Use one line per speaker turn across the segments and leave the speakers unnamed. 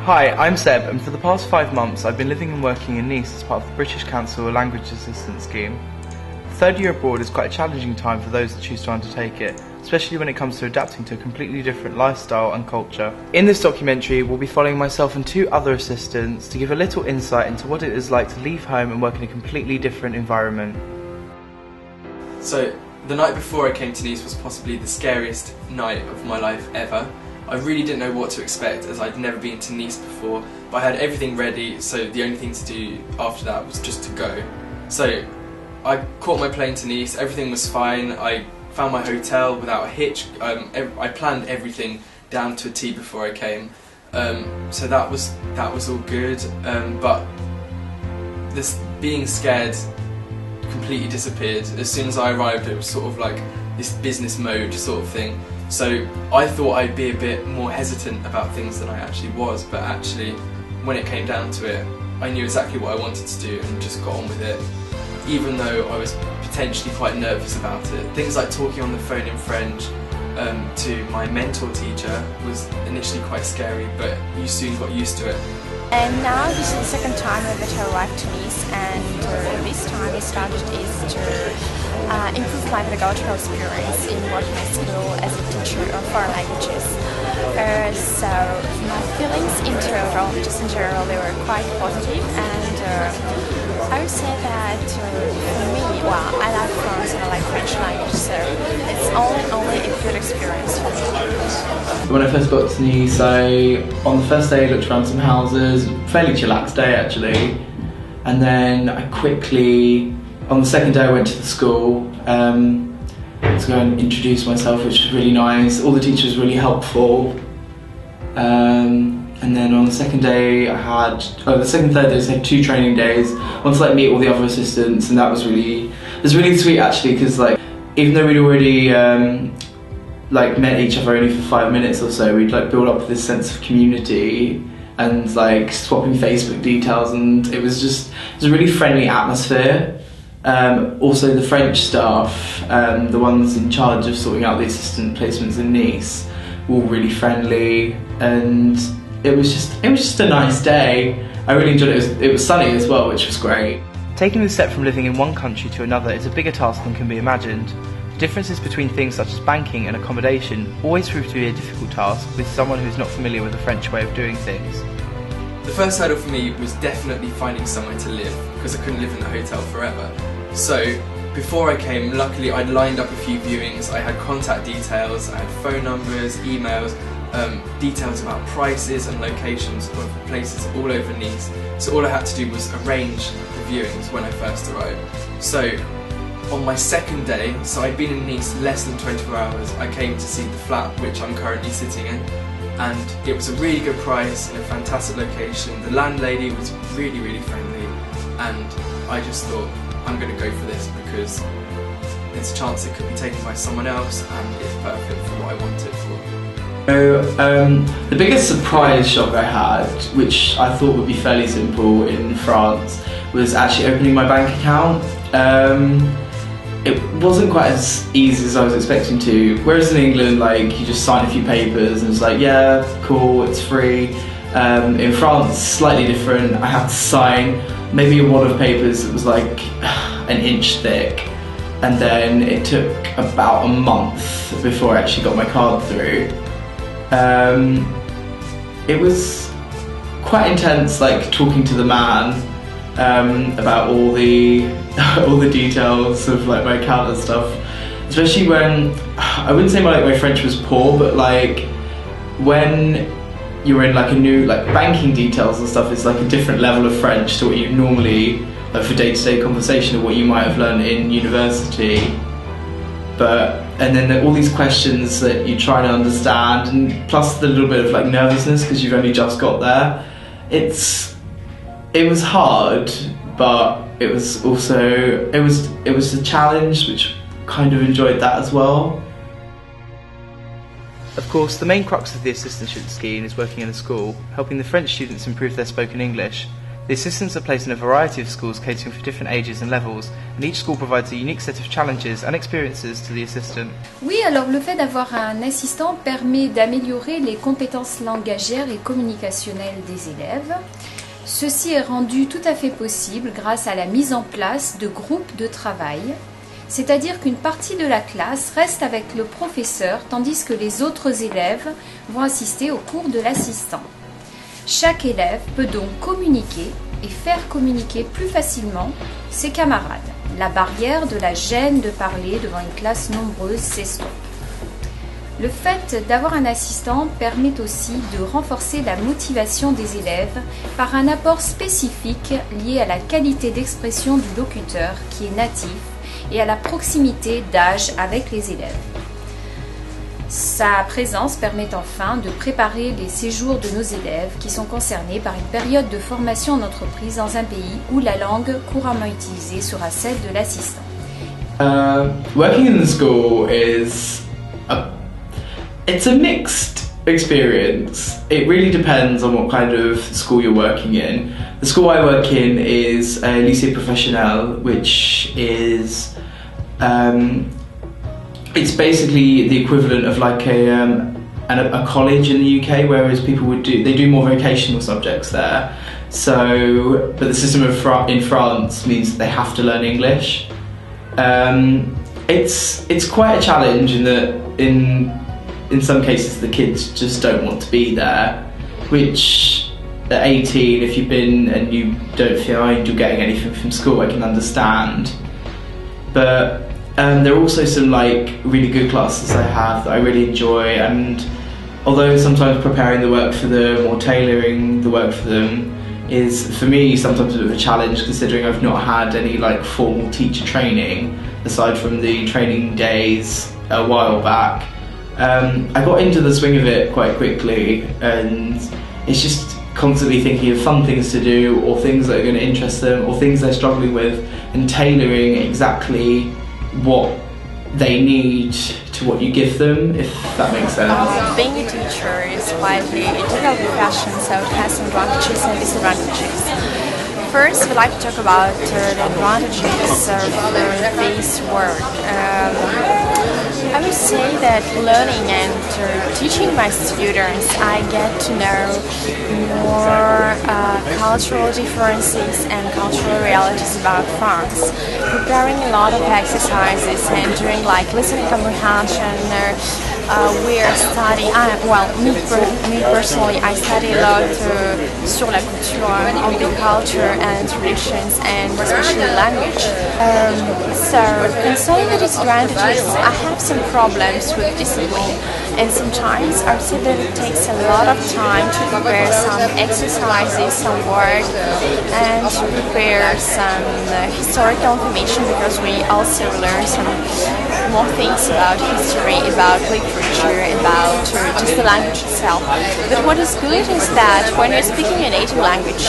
Hi, I'm Seb, and for the past 5 months I've been living and working in Nice as part of the British Council Language Assistance Scheme. The third year abroad is quite a challenging time for those that choose to undertake it, especially when it comes to adapting to a completely different lifestyle and culture. In this documentary, we'll be following myself and 2 other assistants to give a little insight into what it is like to leave home and work in a completely different environment.
So, the night before I came to Nice was possibly the scariest night of my life ever. I really didn't know what to expect as I'd never been to Nice before, but I had everything ready, so the only thing to do after that was just to go. So I caught my plane to Nice, everything was fine, I found my hotel without a hitch, I planned everything down to a T before I came, so that was all good, but this being scared completely disappeared. As soon as I arrived it was sort of like this business mode sort of thing. So I thought I'd be a bit more hesitant about things than I actually was, but actually when it came down to it I knew exactly what I wanted to do and just got on with it, even though I was potentially quite nervous about it. Things like talking on the phone in French to my mentor teacher was initially quite scary, but you soon got used to it.
And now this is the second time that I arrived to Nice, and this time I started is to improve my pedagogical experience in working at school as a teacher of foreign languages. So my feelings in general, they were quite positive, and I would say that for me, well, I like France and I like French language, so it's only a good experience for me.
When I first got to Nice, on the first day I looked around some houses, fairly chillaxed day actually, and then I quickly, on the second day I went to the school to go and introduce myself, which was really nice. All the teachers were really helpful. And then on the second day the second and third days I had 2 training days. One to meet all the other assistants, and that was really sweet actually, because even though we'd already met each other only for 5 minutes or so, we'd build up this sense of community and swapping Facebook details, and it was a really friendly atmosphere. Also the French staff, the ones in charge of sorting out the assistant placements in Nice, were all really friendly, and it was just a nice day. I really enjoyed it. It was sunny as well, which was great. Taking the step from living in one country to another is a bigger task than can be imagined. The differences between things such as banking and accommodation always prove to be a difficult task with someone who's not familiar with the French way of doing things.
The first hurdle for me was definitely finding somewhere to live, because I couldn't live in the hotel forever. So before I came, luckily I'd lined up a few viewings, I had contact details, I had phone numbers, emails, details about prices and locations of places all over Nice. So all I had to do was arrange the viewings when I first arrived. So on my second day, so I'd been in Nice less than 24 hours, I came to see the flat which I'm currently sitting in, and it was a really good price in a fantastic location. The landlady was really, really friendly, and I just thought, I'm going to go for this because there's a chance it could be taken by someone else and it's perfect for what I want it for.
So, the biggest surprise shock I had, which I thought would be fairly simple in France, was actually opening my bank account. It wasn't quite as easy as I was expecting to, whereas in England you just sign a few papers and it's yeah, cool, it's free. In France, slightly different. I had to sign maybe a wad of papers that was an inch thick, and then it took about a month before I actually got my card through. It was quite intense, talking to the man about all the details of my account and stuff, especially when I wouldn't say my French was poor, but when you're in a new banking details and stuff, it's a different level of French to what you normally for day-to-day conversation or what you might have learned in university. And then all these questions that you try to understand, and plus the little bit of nervousness because you've only just got there. It was hard, but it was also it was a challenge, which kind of enjoyed that as well. Of course, the main crux of the assistantship scheme is working in a school, helping the French students improve their spoken English. The assistants are placed in a variety of schools catering for different ages and levels, and each school provides a unique set of challenges and experiences to the assistant.
Oui, alors le fait d'avoir un assistant permet d'améliorer les compétences langagières et communicationnelles des élèves. Ceci est rendu tout à fait possible grâce à la mise en place de groupes de travail, c'est-à-dire qu'une partie de la classe reste avec le professeur tandis que les autres élèves vont assister au cours de l'assistant. Chaque élève peut donc communiquer et faire communiquer plus facilement ses camarades. La barrière de la gêne de parler devant une classe nombreuse s'estompe. Le fait d'avoir un assistant permet aussi de renforcer la motivation des élèves par un apport spécifique lié à la qualité d'expression du locuteur qui est natif et à la proximité d'âge avec les élèves. Sa présence permet enfin de préparer les séjours de nos élèves qui sont concernés par une période de formation en entreprise dans un pays où la langue couramment utilisée sera celle de l'assistant.
Working in the school it's a mixed experience. It really depends on what kind of school you're working in. The school I work in is a lycée professionnel, which is it's basically the equivalent of like a college in the UK, whereas people they do more vocational subjects there. So, but the system in France means they have to learn English. It's quite a challenge in that in some cases the kids just don't want to be there, which at 18, if you've been and you don't find you're getting anything from school, I can understand. But there are also some like really good classes I have that I really enjoy, and although sometimes preparing the work for them or tailoring the work for them is for me sometimes a bit of a challenge, considering I've not had any like formal teacher training aside from the training days a while back. I got into the swing of it quite quickly, and it's just constantly thinking of fun things to do or things that are going to interest them or things they're struggling with, and tailoring exactly what they need to what you give them, if that makes sense.
Being a teacher is quite a difficult profession, so it has some advantages and disadvantages. First, we'd like to talk about the advantages of this work. I would say that learning and teaching my students, I get to know more cultural differences and cultural realities about France. Preparing a lot of exercises and doing like listening comprehension, we are studying, me personally, I study a lot sur la culture, on the culture and traditions, and especially language. So, concerning the disadvantages, I have some problems with discipline, and sometimes I would say that it takes a lot of time to prepare some exercises, some work, and to prepare some historical information, because we also learn some more things about history, about literature, about just the language itself. But what is good is that when you're speaking a native language,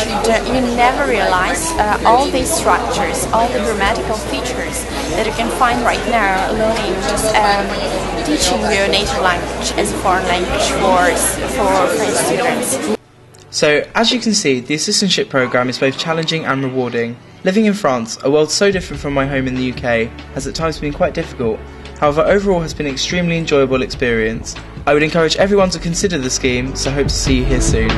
you never realize all these structures, all the grammatical features that you can find right now learning, just teaching your native language as a foreign language for French students.
So, as you can see, the assistantship programme is both challenging and rewarding. Living in France, a world so different from my home in the UK, has at times been quite difficult. However, overall has been an extremely enjoyable experience. I would encourage everyone to consider the scheme, so hope to see you here soon.